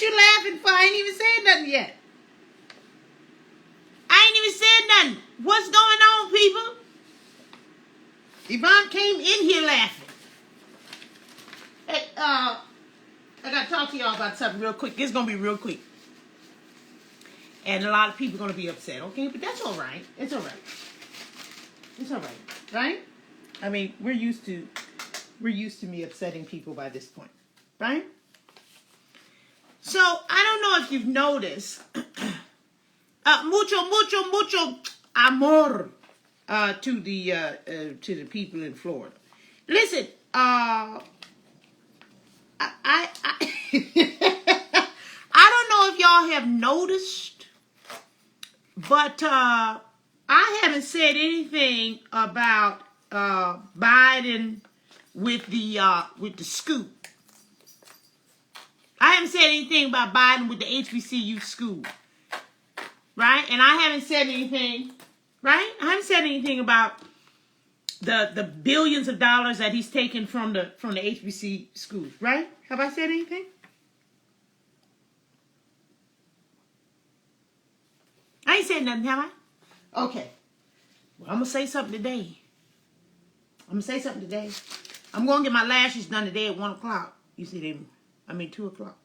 you laughing for? I ain't even said nothing yet. I ain't even said nothing. What's going on, people? Yvonne came in here laughing. Hey, I got to talk to y'all about something real quick. This is going to be real quick. And a lot of people are going to be upset, okay? But that's all right. It's all right. It's all right, right? I mean, we're used to me upsetting people by this point, right? So, I don't know if you've noticed, mucho amor to the people in Florida. Listen, I I don't know if y'all have noticed, but I haven't said anything about Biden with the scoop. I haven't said anything about Biden with the HBCU school, right? And I haven't said anything, right? I haven't said anything about the billions of dollars that he's taken from the HBC schools, right? Have I said anything? I ain't said nothing, have I? Okay. Well, I'm gonna say something today. I'm gonna get my lashes done today at 1 o'clock. You see them? 2 o'clock.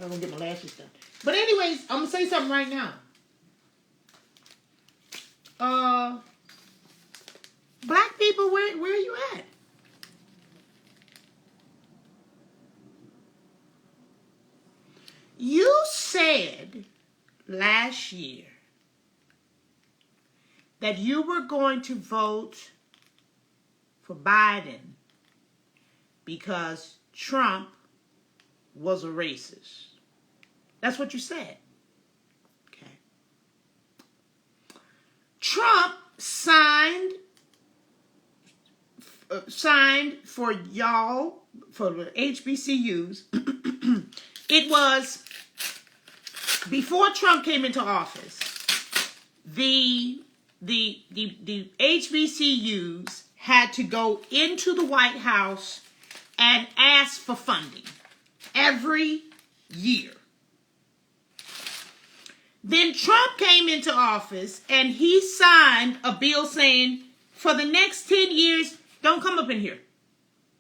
I'm gonna get my lashes done. But anyways, I'm gonna say something right now. Black people, where are you at? You said last year that you were going to vote for Biden because Trump was a racist. That's what you said. Okay. Trump signed for y'all, for the HBCUs. It was before Trump came into office. The HBCUs had to go into the White House and ask for funding every year. Then Trump came into office and he signed a bill saying, for the next 10 years, don't come up in here.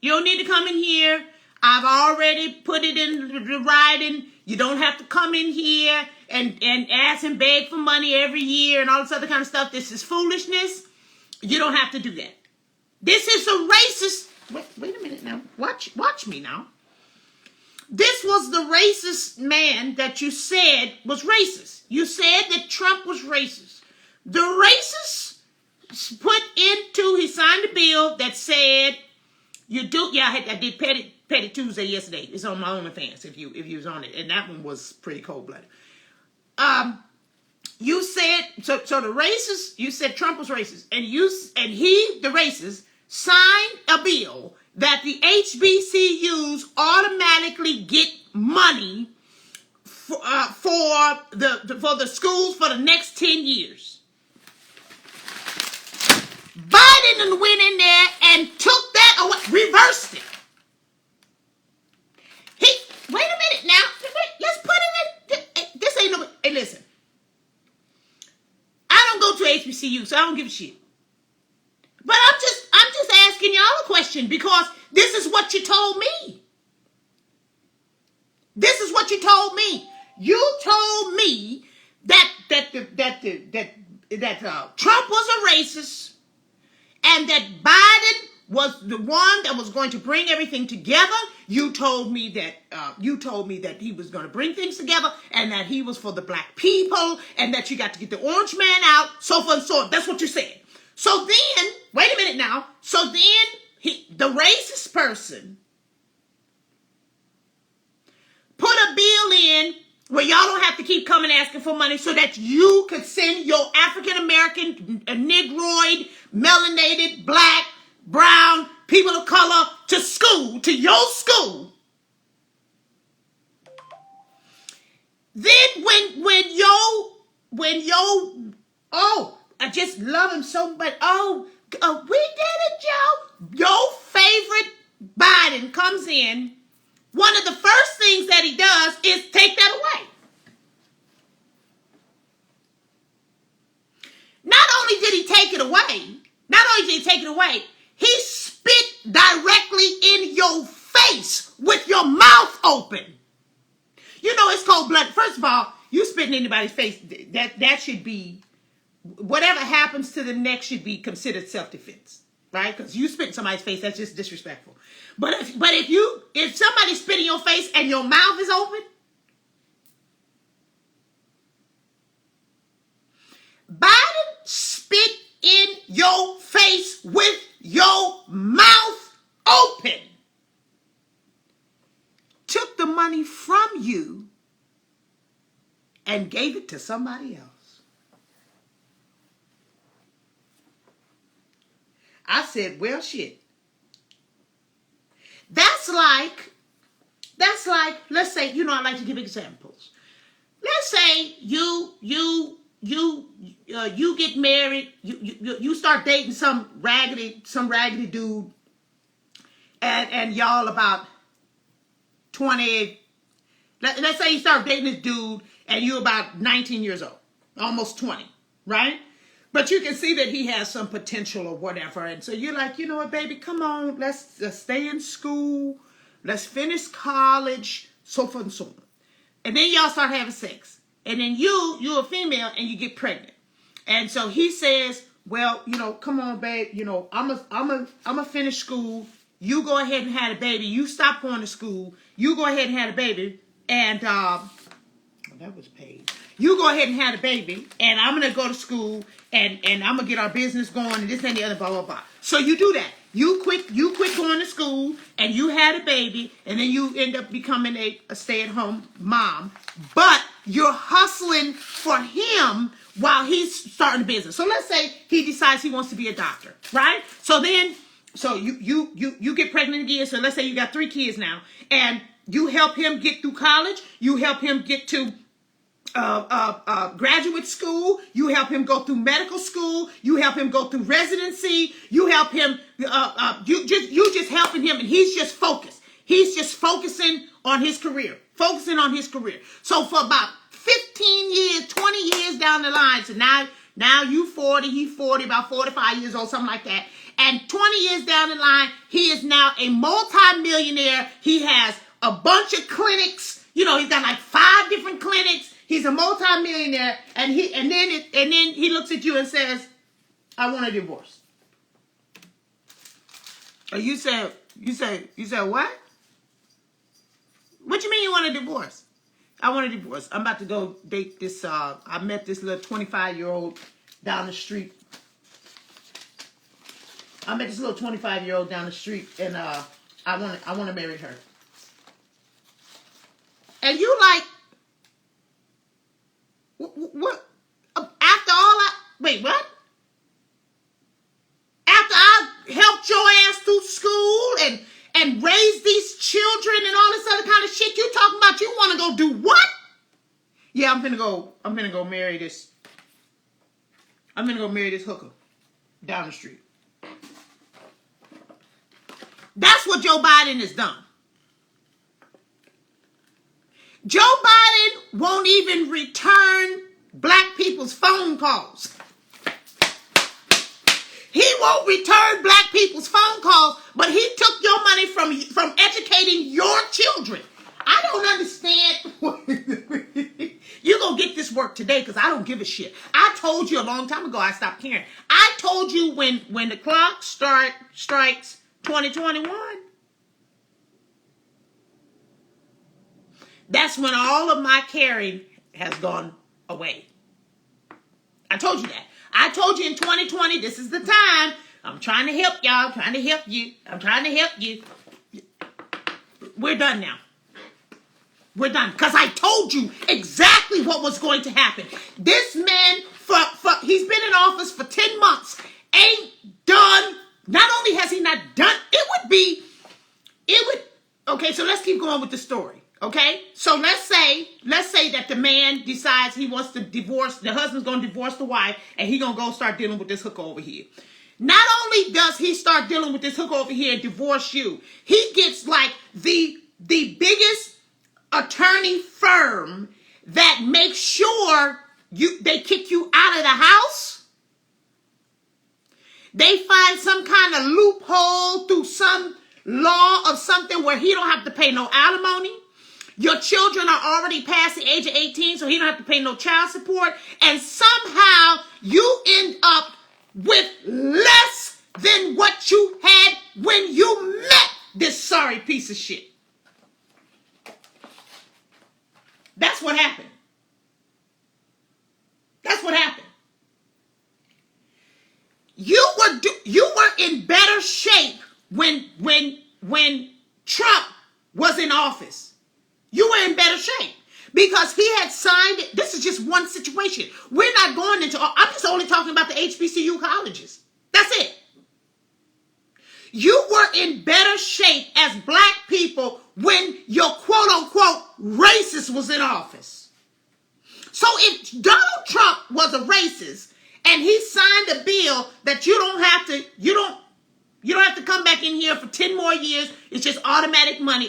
You don't need to come in here. I've already put it in the writing. You don't have to come in here and ask and beg for money every year and all this other kind of stuff. This is foolishness. You don't have to do that. This is a racist. Wait a minute now. Watch me now. This was the racist man that you said was racist. You said that Trump was racist. The racist he signed a bill that said, you do, yeah, I did Petty Tuesday yesterday. It's on my OnlyFans if you was on it. And that one was pretty cold-blooded. You said, so the racist, you said Trump was racist. And he, the racist, signed a bill that the HBCUs automatically get money for the schools for the next 10 years. Biden went in there and took that away, reversed it. Wait a minute now. Let's put it in. This ain't no. Hey, listen. I don't go to HBCU, so I don't give a shit. But I'm just asking y'all a question because this is what you told me. This is what you told me. You told me that Trump was a racist and that Biden was the one that was going to bring everything together. You told me that he was going to bring things together and that he was for the black people and that you got to get the orange man out, so forth and so on. That's what you said. So then, wait a minute now. So then the racist person put a bill in where y'all don't have to keep coming asking for money so that you could send your African-American, Negroid, melanated, black, brown, people of color to school, to your school. Then I just love him so much. We did it, Joe. Your favorite Biden comes in one of the first things that he does is take that away. Not only did he take it away, he spit directly in your face with your mouth open. You know it's cold-blooded. First of all, you spitting in anybody's face, that should be, whatever happens to the next should be considered self-defense, right? Because you spit in somebody's face, that's just disrespectful. But if somebody spit in your face and your mouth is open, Biden spit in your face with your mouth open. Took the money from you and gave it to somebody else. I said, well, shit. That's like, let's say, I like to give examples. Let's say you get married, you start dating some raggedy dude, and y'all about 20. Let's say you start dating this dude and you're about 19 years old, almost 20, right? But you can see that he has some potential or whatever. And so you're like, you know what, baby, come on, let's stay in school. Let's finish college, so forth and so on. And then y'all start having sex. And then you're a female and you get pregnant. And so he says, well, come on, babe, I'm a finish school. You go ahead and have a baby. You stop going to school. You go ahead and have a baby. And, that was paid. You go ahead and have a baby, and I'm going to go to school, and I'm going to get our business going, and this and the other, blah, blah, blah. So you do that. You quit going to school, and you had a baby, and then you end up becoming a stay-at-home mom. But you're hustling for him while he's starting a business. So let's say he decides he wants to be a doctor, right? So you get pregnant again. So let's say you got 3 kids now, and you help him get through college. You help him get to graduate school. You help him go through medical school. You help him go through residency. You help him. You just helping him, and he's just focused. He's just focusing on his career. So for about 15 years, 20 years down the line, so now you 40, he 40, about 45 years old, something like that. And 20 years down the line, he is now a multi-millionaire. He has a bunch of clinics. He's got like 5 different clinics. He's a multi-millionaire, and then he looks at you and says, "I want a divorce." Or you say what? What you mean you want a divorce? I want a divorce. I'm about to go date this. I met this little 25-year-old down the street. And I want to marry her. And you like, what? Wait, what? After I helped your ass through school and raised these children and all this other kind of shit, you talking about you want to go do what? Yeah, I'm gonna go marry this. I'm gonna go marry this hooker down the street. That's what Joe Biden has done. Joe Biden won't even return black people's phone calls. He won't return black people's phone calls, but he took your money from educating your children. I don't understand. You're going to get this work today because I don't give a shit. I told you a long time ago I stopped caring. I told you when the clock strikes 2021, that's when all of my caring has gone away. I told you that. I told you in 2020, this is the time. I'm trying to help y'all. I'm trying to help you. We're done now. We're done. Because I told you exactly what was going to happen. This man, he's been in office for 10 months. Ain't done. Not only has he not done, okay, so let's keep going with the story. Okay, so let's say that the man decides he wants to divorce, the husband's going to divorce the wife, and he's going to go start dealing with this hooker over here. Not only does he start dealing with this hooker over here and divorce you, he gets like the the biggest attorney firm that makes sure they kick you out of the house. They find some kind of loophole through some law of something where he don't have to pay no alimony. Your children are already past the age of 18, so he don't have to pay no child support. And somehow you end up with less than what you had when you met this sorry piece of shit. That's what happened. That's what happened. You were in better shape when Trump was in office. You were in better shape because he had signed it. This is just one situation. We're not going into, I'm just only talking about the HBCU colleges. That's it. You were in better shape as black people when your quote unquote racist was in office. So if Donald Trump was a racist and he signed a bill that you don't have to come back in here for 10 more years, it's just automatic money.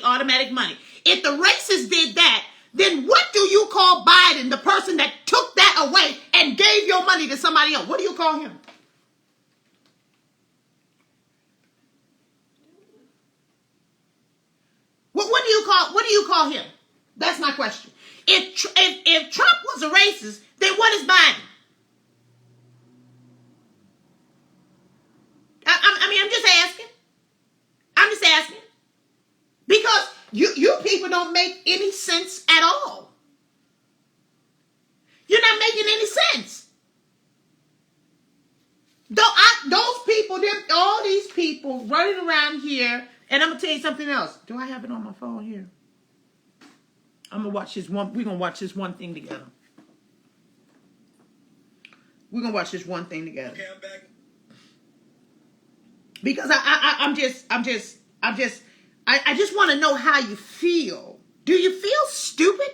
If the racist did that, then what do you call Biden, the person that took that away and gave your money to somebody else? What do you call him? What do you call him? That's my question. If Trump was a racist, then what is Biden? I'm just asking. Because you people don't make any sense at all. You're not making any sense. Those people, all these people running around here, and I'm gonna tell you something else. Do I have it on my phone here? I'm gonna watch this one. We're gonna watch this one thing together. We're gonna watch this one thing together. Okay, I'm back. Because I just want to know how you feel. Do you feel stupid?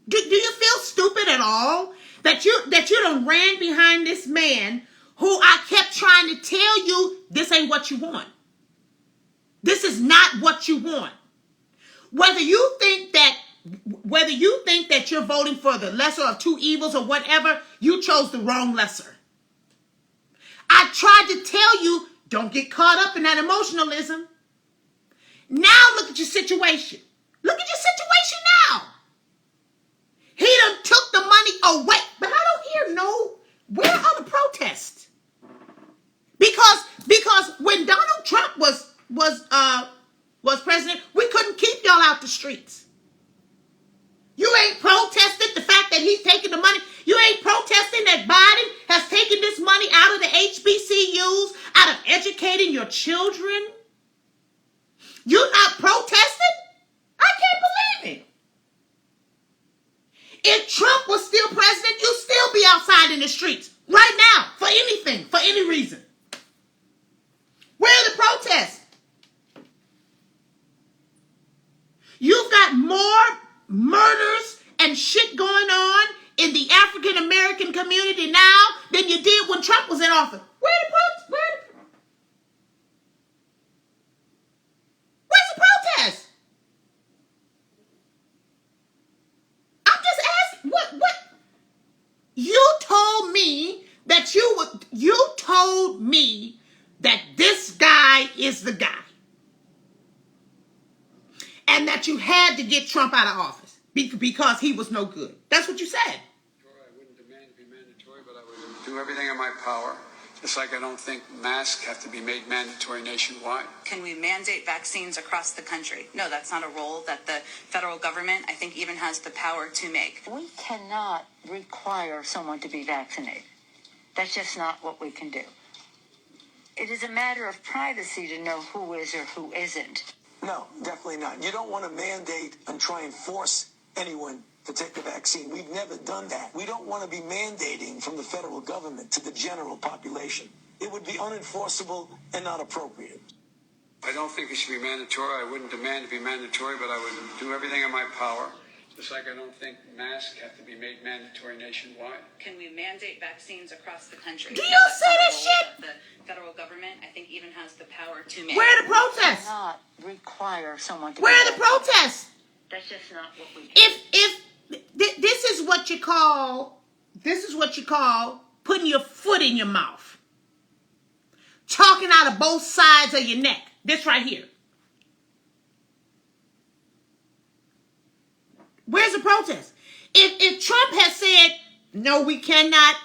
Do you feel stupid at all? That you done ran behind this man who I kept trying to tell you this ain't what you want. This is not what you want. Whether you think that you're voting for the lesser of two evils or whatever, you chose the wrong lesser. I tried to tell you, don't get caught up in that emotionalism. Now look at your situation. Look at your situation now. He done took the money away. But I don't hear where are the protests? Because when Donald Trump was president, we couldn't keep y'all out the streets. You ain't protested the fact that he's taking the money. You ain't protesting that Biden has taken this money out of the HBCUs, out of educating your children. You're not protesting? I can't believe it. If Trump was still president, you'd still be outside in the streets right now for anything, for any reason. Where are the protests? You've got more murders and shit going on in the African American community now than you did when Trump was in office. Where's the protest? I'm just asking. What? You told me that this guy is the guy. And that you had to get Trump out of office because he was no good. That's what you said. Sure, I wouldn't demand to be mandatory, but I would do everything in my power. Just like I don't think masks have to be made mandatory nationwide. Can we mandate vaccines across the country? No, that's not a role that the federal government, I think, even has the power to make. We cannot require someone to be vaccinated. That's just not what we can do. It is a matter of privacy to know who is or who isn't. No, definitely not. You don't want to mandate and try and force anyone to take the vaccine. We've never done that. We don't want to be mandating from the federal government to the general population. It would be unenforceable and not appropriate. I don't think it should be mandatory. I wouldn't demand to be mandatory, but I would do everything in my power. Just like I don't think masks have to be made mandatory nationwide. Can we mandate vaccines across the country? Do No, you that's see not a this role shit? that the federal government, I think, even has the power require someone to Where be are the vaccinated. protests? That's just not what we can. This is what you call putting your foot in your mouth, talking out of both sides of your neck. This right here. Where's the protest? If Trump has said no, we cannot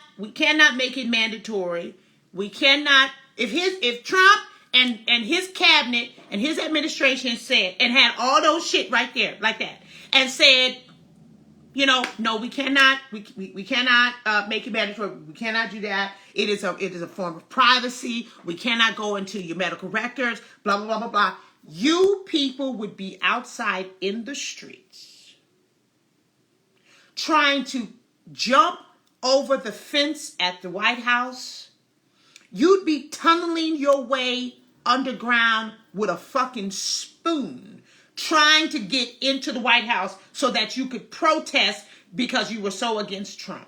make it mandatory. We cannot. If Trump and his cabinet and his administration said and had all those shit right there like that and said, you know, no, we cannot make it mandatory. We cannot do that. It is a form of privacy. We cannot go into your medical records. Blah blah blah blah blah. You people would be outside in the streets trying to jump over the fence at the White House. You'd be tunneling your way underground with a fucking spoon, trying to get into the White House so that you could protest because you were so against Trump.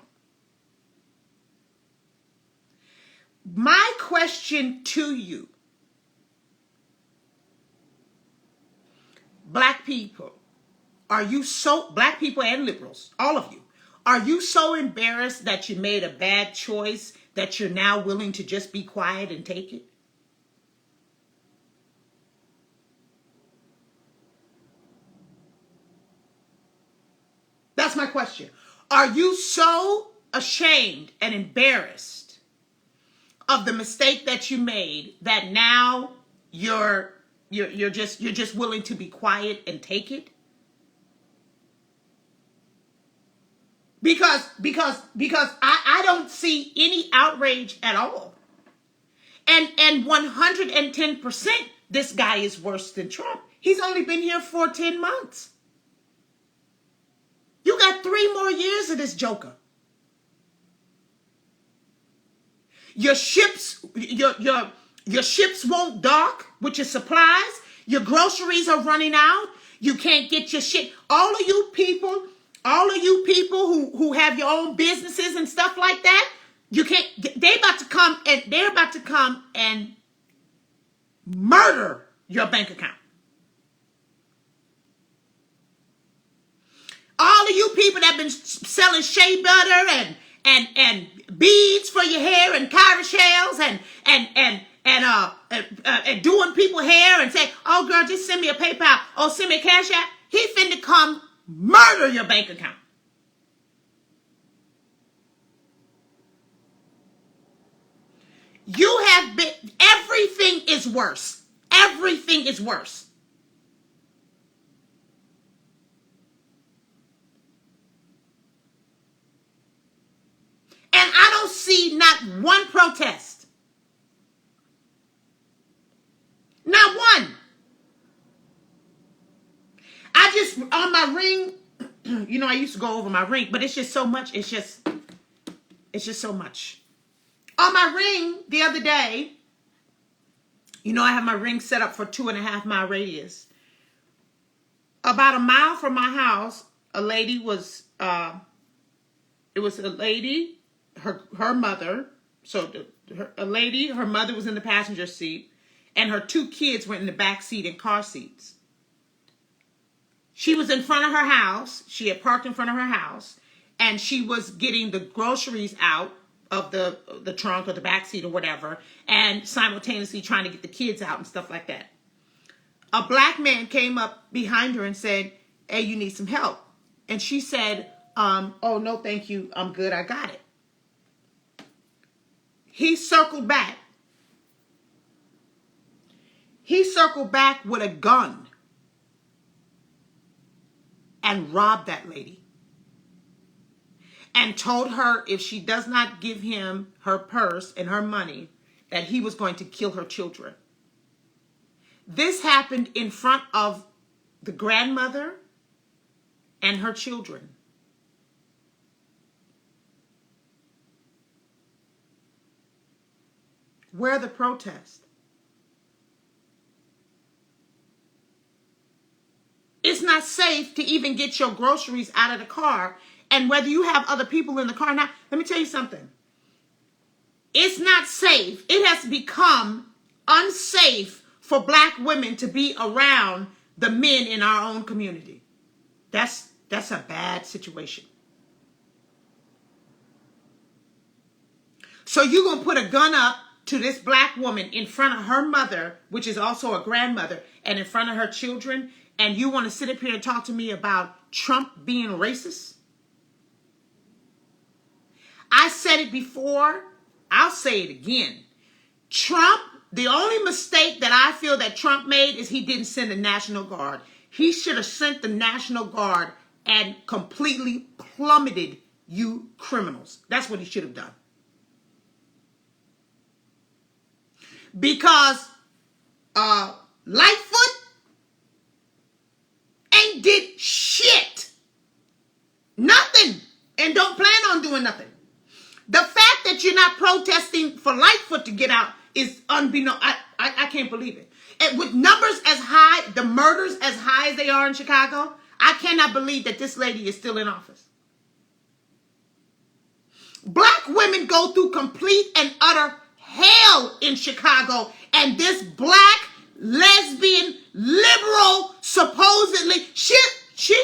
My question to you, black people, black people and liberals, all of you, are you so embarrassed that you made a bad choice that you're now willing to just be quiet and take it? That's my question. Are you so ashamed and embarrassed of the mistake that you made that now you're just willing to be quiet and take it? Because I don't see any outrage at all. And 110% this guy is worse than Trump. He's only been here for 10 months. You got 3 more years of this joker. Your ships won't dock with your supplies. Your groceries are running out. You can't get your shit. All of you people who have your own businesses and stuff like that, you can't. They're about to come and murder your bank account. All of you people that have been selling shea butter and beads for your hair and Kyra shells and doing people hair and say, oh girl, just send me a PayPal. Oh, send me a Cash App. He finna come murder your bank account. You have been, everything is worse. Everything is worse. And I don't see not one protest. Not one. I just, on my ring, you know, I used to go over my ring, but it's just so much. It's just so much. On my ring the other day, you know, I have my ring set up for 2.5 mile radius. About a mile from my house, a lady was, it was a lady, her mother. So her mother was in the passenger seat and her 2 kids were in the back seat in car seats. She was in front of her house. She had parked in front of her house and she was getting the groceries out of the trunk or the back seat or whatever and simultaneously trying to get the kids out and stuff like that. A black man came up behind her and said, hey, you need some help. And she said, oh, no, thank you. I'm good. I got it. He circled back. He circled back with a gun and robbed that lady. And told her if she does not give him her purse and her money, that he was going to kill her children. This happened in front of the grandmother and her children. Where are the protests? It's not safe to even get your groceries out of the car. And whether you have other people in the car or not, let me tell you something. It's not safe. It has become unsafe for black women to be around the men in our own community. That's a bad situation. So you're going to put a gun up to this black woman in front of her mother, which is also a grandmother, and in front of her children, and you want to sit up here and talk to me about Trump being racist? I said it before. I'll say it again. Trump, the only mistake that I feel that Trump made is he didn't send the National Guard. He should have sent the National Guard and completely plummeted you criminals. That's what he should have done. Because Lightfoot ain't did shit. Nothing. And don't plan on doing nothing. The fact that you're not protesting for Lightfoot to get out is unbeknown. I can't believe it. And with numbers as high, the murders as high as they are in Chicago, I cannot believe that this lady is still in office. Black women go through complete and utter hell in Chicago, and this black lesbian liberal supposedly she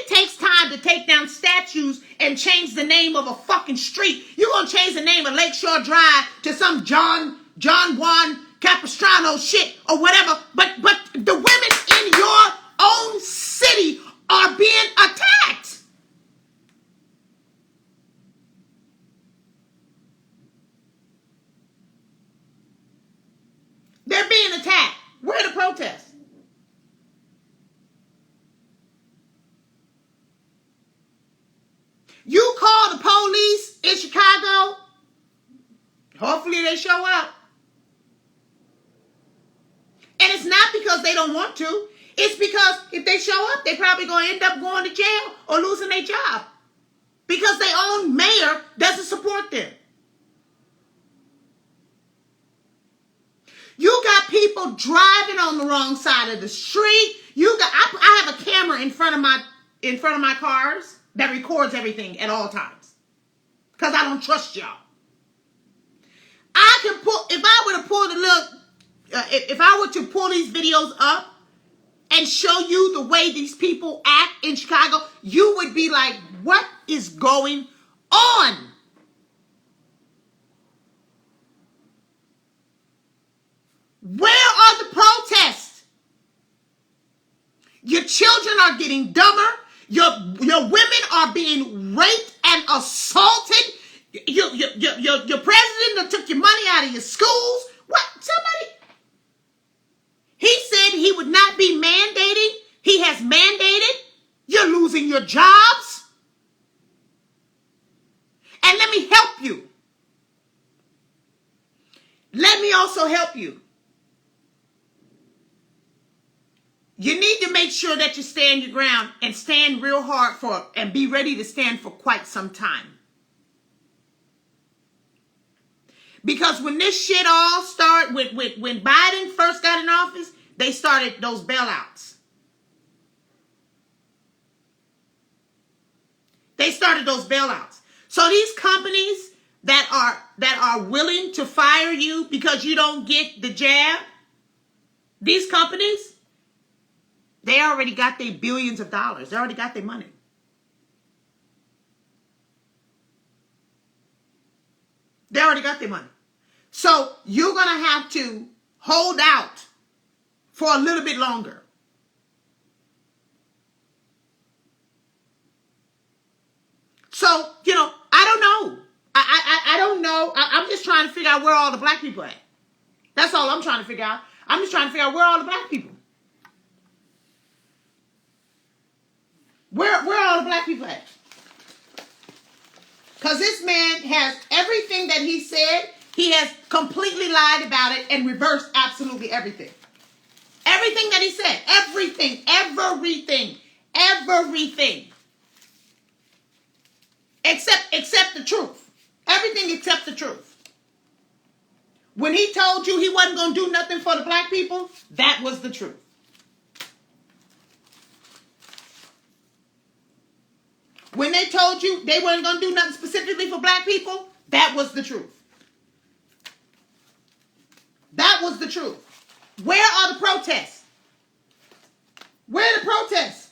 takes time to take down statues and change the name of a fucking street. You're gonna change the name of Lakeshore Drive to some John Juan Capistrano shit or whatever, but the women in your own city are being attacked. They're being attacked. Where are the protests? You call the police in Chicago. Hopefully they show up. And it's not because they don't want to. It's because if they show up, they're probably going to end up going to jail or losing their job. Because their own mayor doesn't support them. You got people driving on the wrong side of the street. I have a camera in front of my cars that records everything at all times. Because I don't trust y'all. If I were to pull these videos up and show you the way these people act in Chicago, you would be like, what is going on? Where are the protests? Your children are getting dumber. Your women are being raped and assaulted. Your president that took your money out of your schools. What? Somebody. He said he would not be mandating. He has mandated. You're losing your jobs. And let me help you. Let me also help you. You need to make sure that you stand your ground and stand real hard and be ready to stand for quite some time. Because when this shit all started, when Biden first got in office, they started those bailouts. They started those bailouts. So these companies that are willing to fire you because you don't get the jab, these companies, they already got their billions of dollars. They already got their money. They already got their money. So you're going to have to hold out for a little bit longer. So, I don't know. I don't know. I'm just trying to figure out where all the black people at. That's all I'm trying to figure out. I'm just trying to figure out where all the black people. Where are all the black people at? Because this man has everything that he said, he has completely lied about it and reversed absolutely everything. Everything that he said. Everything. Except the truth. Everything except the truth. When he told you he wasn't going to do nothing for the black people, that was the truth. When they told you they weren't going to do nothing specifically for black people, that was the truth. That was the truth. Where are the protests? Where are the protests?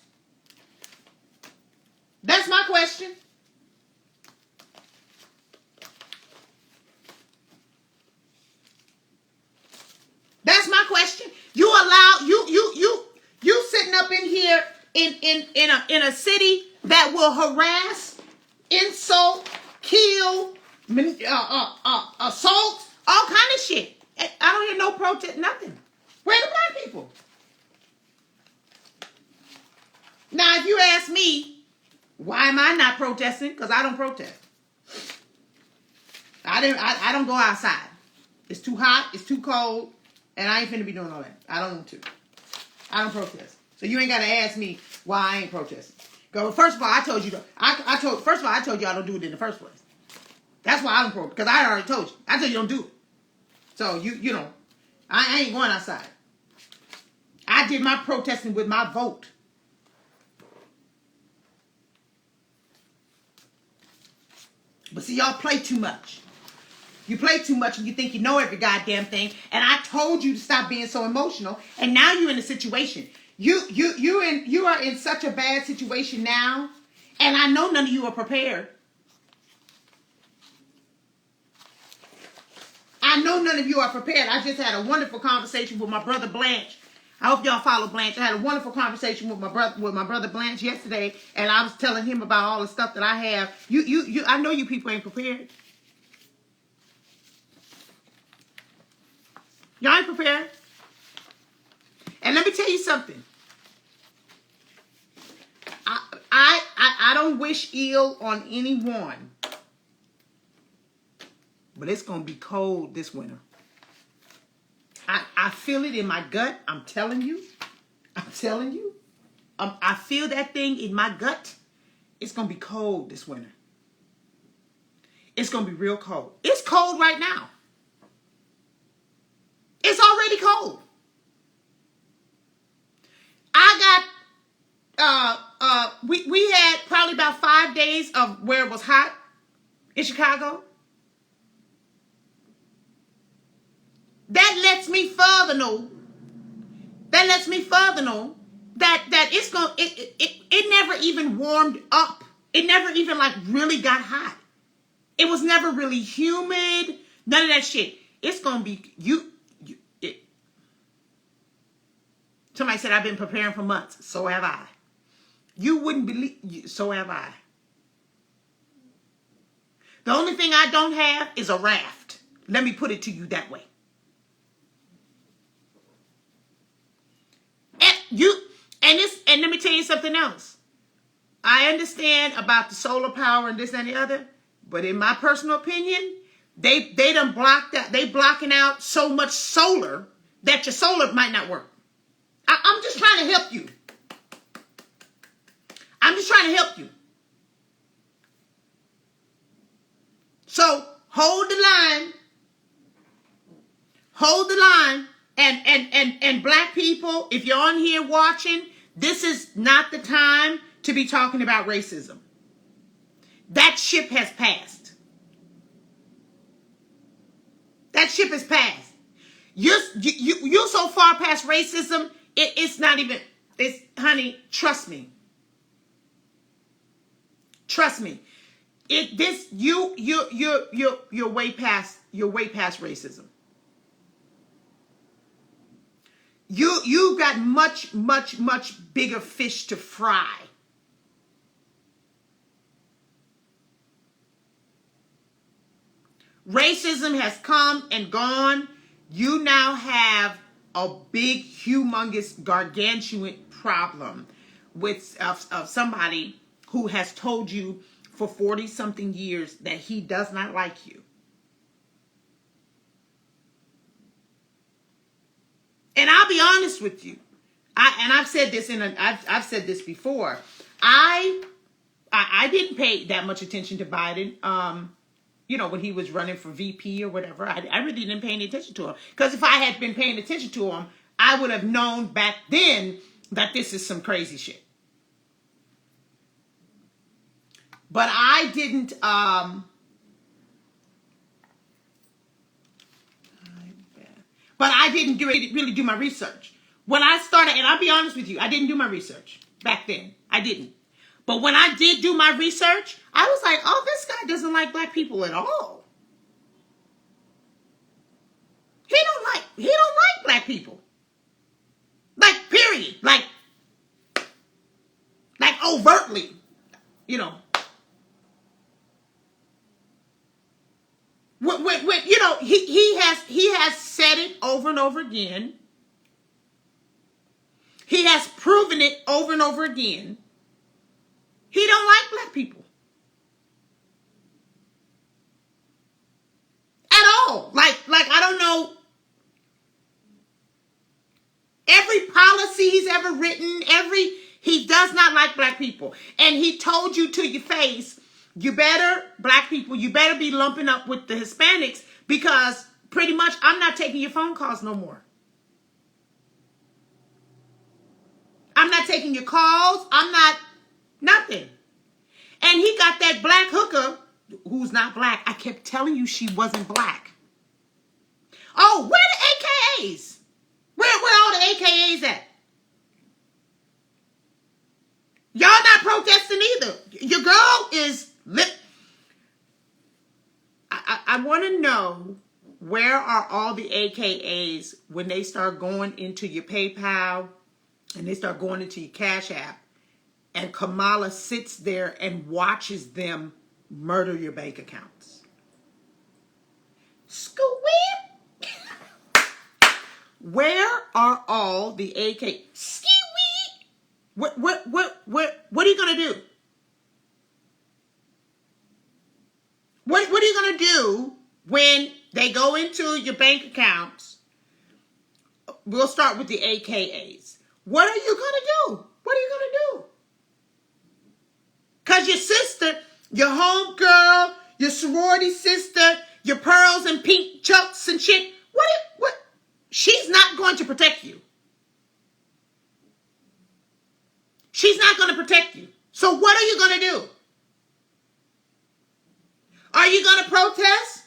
That's my question. That's my question. You allow you sitting up in here in a city that will harass, insult, kill, assault, all kind of shit. I don't hear no protest, nothing. Where are the black people? Now, if you ask me, why am I not protesting? Because I don't protest. I don't go outside. It's too hot. It's too cold. And I ain't finna be doing all that. I don't want to. I don't protest. So you ain't got to ask me why I ain't protesting. Because first of all, I told you. I told you I don't do it in the first place. That's why I don't protest. Because I already told you. I told you don't do it. So you know, I ain't going outside. I did my protesting with my vote. But see, y'all play too much. You play too much and you think you know every goddamn thing. And I told you to stop being so emotional. And now you're in a situation. You are in such a bad situation now. And I know none of you are prepared. I know none of you are prepared. I just had a wonderful conversation with my brother Blanche. I hope y'all follow Blanche. I had a wonderful conversation with my brother Blanche yesterday, and I was telling him about all the stuff that I have. I know you people ain't prepared. Y'all ain't prepared. And let me tell you something. I don't wish ill on anyone, but it's gonna be cold this winter. I feel it in my gut. I'm telling you. I feel that thing in my gut. It's going to be cold this winter. It's going to be real cold. It's cold right now. It's already cold. We had probably about 5 days of where it was hot in Chicago. That lets me further know that it's going it never even warmed up. It never even like really got hot. It was never really humid. None of that shit. It's going to be somebody said I've been preparing for months. So have I. You wouldn't believe, so have I. The only thing I don't have is a raft. Let me put it to you that way. And let me tell you something else. I understand about the solar power and this and the other, but in my personal opinion, they done blocked that. They blocking out so much solar that your solar might not work. I'm just trying to help you. So hold the line. And black people, if you're on here watching, this is not the time to be talking about racism. That ship has passed. You're so far past racism. It's not even. It's honey. Trust me. You're way past racism. You got much bigger fish to fry. Racism has come and gone. You now have a big, humongous, gargantuan problem with of somebody who has told you for 40-something years that he does not like you. And I'll be honest with you. I've said this I've said this before. I didn't pay that much attention to Biden. When he was running for VP or whatever, I really didn't pay any attention to him. Because if I had been paying attention to him, I would have known back then that this is some crazy shit. But I didn't. But I didn't really do my research. When I started, and I'll be honest with you, I didn't do my research back then. I didn't. But when I did do my research, I was like, oh, this guy doesn't like black people at all. He don't like black people. Like, period. Like overtly, you know. You know, he has said it over and over again. He has proven it over and over again. He don't like black people. At all. Like I don't know. Every policy he's ever written, he does not like black people. And he told you to your face, black people, you better be lumping up with the Hispanics, because pretty much I'm not taking your phone calls no more. I'm not taking your calls. I'm not nothing. And he got that black hooker who's not black. I kept telling you she wasn't black. Oh, where the AKAs? Where all the AKAs at? Y'all not protesting either. Your girl is lit. I want to know, where are all the AKAs when they start going into your PayPal and they start going into your Cash App, and Kamala sits there and watches them murder your bank accounts? Squeak. Where are all the AK? Ski-wee! What are you gonna do? What are you gonna do when they go into your bank accounts? We'll start with the AKAs. What are you gonna do? What are you gonna do? Cause your sister, your homegirl, your sorority sister, your pearls and pink chucks and shit. What? She's not going to protect you. She's not going to protect you. So what are you going to do? Are you going to protest?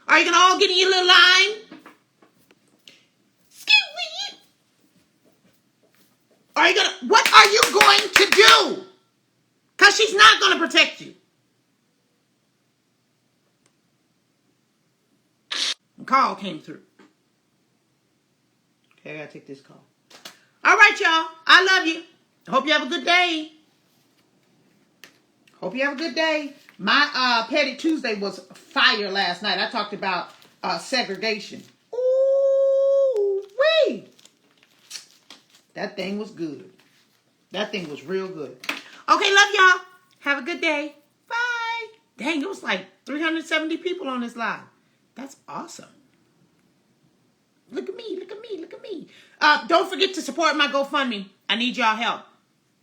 Are you going to all get in your little line? What are you going to do? Because she's not going to protect you. A call came through. Okay, I gotta take this call. All right, y'all. I love you. Hope you have a good day. Hope you have a good day. My Petty Tuesday was fire last night. I talked about segregation. Ooh, wee. That thing was good. That thing was real good. Okay, love y'all. Have a good day. Bye. Dang, it was like 370 people on this live. That's awesome. Look at me, look at me, look at me. Don't forget to support my GoFundMe. I need y'all help.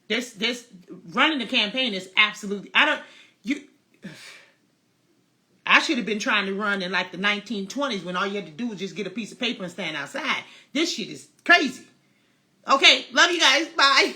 This running the campaign is absolutely, I should have been trying to run in like the 1920s when all you had to do was just get a piece of paper and stand outside. This shit is crazy. Okay, love you guys. Bye.